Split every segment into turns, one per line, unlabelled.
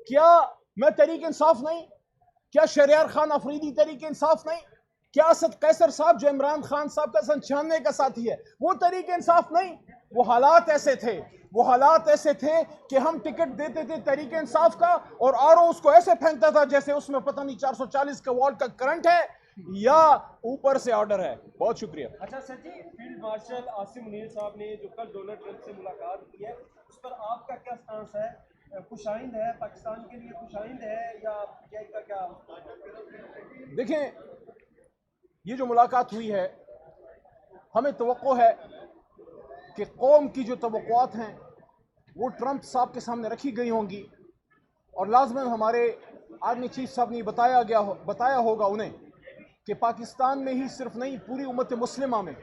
क्या मैं तहरीक इंसाफ नहीं? क्या शहरयार खान अफरीदी तहरीक इंसाफ नहीं? क्या असद कैसर साहब जो इमरान खान साहब का 96 का साथी है वो तहरीक इंसाफ नहीं? वो हालात ऐसे थे, वो हालात ऐसे थे कि हम टिकट देते थे तहरीक इंसाफ का और आरओ उसको ऐसे फेंकता था जैसे उसमें पता नहीं 440 का वोल्ट का करंट है या ऊपर से ऑर्डर है। बहुत शुक्रिया।
अच्छा सर जी, फील्ड मार्शल आसिम मुनीर साहब ने जो कल डोनाल्ड ट्रंप से मुलाकात की है उस पर आपका क्या स्टांस है? खुशाइंद है, पाकिस्तान के लिए खुशाइंद है या क्या क्या?
देखें, ये जो मुलाकात हुई है, हमें तवक्को है कि कौम की जो तवक्कुआत हैं वो ट्रंप साहब के सामने रखी गई होंगी और लाजमन हमारे आर्मी चीफ साहब ने बताया होगा उन्हें कि पाकिस्तान में ही सिर्फ नहीं पूरी उम्मत मुस्लिमा में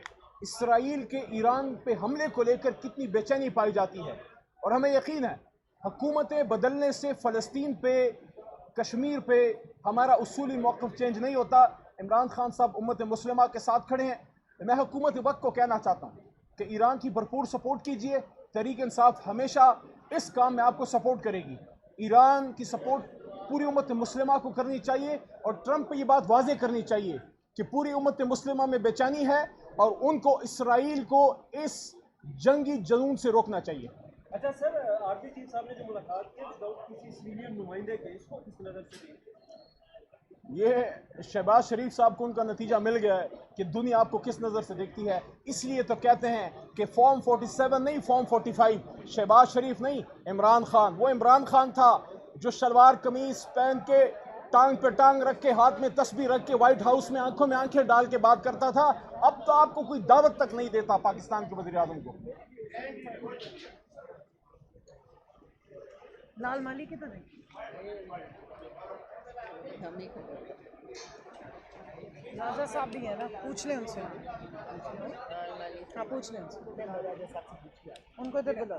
इसराइल के ईरान पे हमले को लेकर कितनी बेचैनी पाई जाती है। और हमें यकीन है हुकूमतें बदलने से फ़लस्तीन पे, कश्मीर पे हमारा उसूली मौक़िफ़ चेंज नहीं होता। इमरान खान साहब उम्मत मुस्लिमा के साथ खड़े हैं। मैं हुकूमत वक्त को कहना चाहता हूँ कि ईरान की भरपूर सपोर्ट कीजिए। तहरीक इंसाफ हमेशा इस काम में आपको सपोर्ट करेगी। ईरान की सपोर्ट पूरी उम्मत मुस्लिमा को करनी चाहिए और ट्रंप पे ये बात वाजे करनी चाहिए कि पूरी उम्मत मुस्लिमा में बेचैनी है और उनको इसराइल को इस जंगी जुनून से रोकना चाहिए।
अच्छा सर, आर्मी चीफ साहब ने जो मुलाकात की विदाउट किसी सीनियर नुमाइंदे के, इसको किस नज़र से देखते हैं?
ये शहबाज शरीफ साहब को उनका नतीजा मिल गया है कि दुनिया आपको किस नज़र से देखती है। इसलिए तो कहते हैं कि फॉर्म 47 नहीं, फॉर्म 45। शहबाज शरीफ नहीं, इमरान खान। वो इमरान खान था जो शलवार कमीज पहन के, टांग पे टांग रख के, हाथ में तस्बीर रख के, व्हाइट हाउस में आंखों में आंखें डाल के बात करता था। अब तो आपको कोई दावत तक नहीं देता पाकिस्तान के वज़ीर आज़म को।
लाल माली के तो नहीं। राजा साहब भी है ना, पूछ लें उनसे। हाँ पूछ लें उनसे, उनको इधर बुला।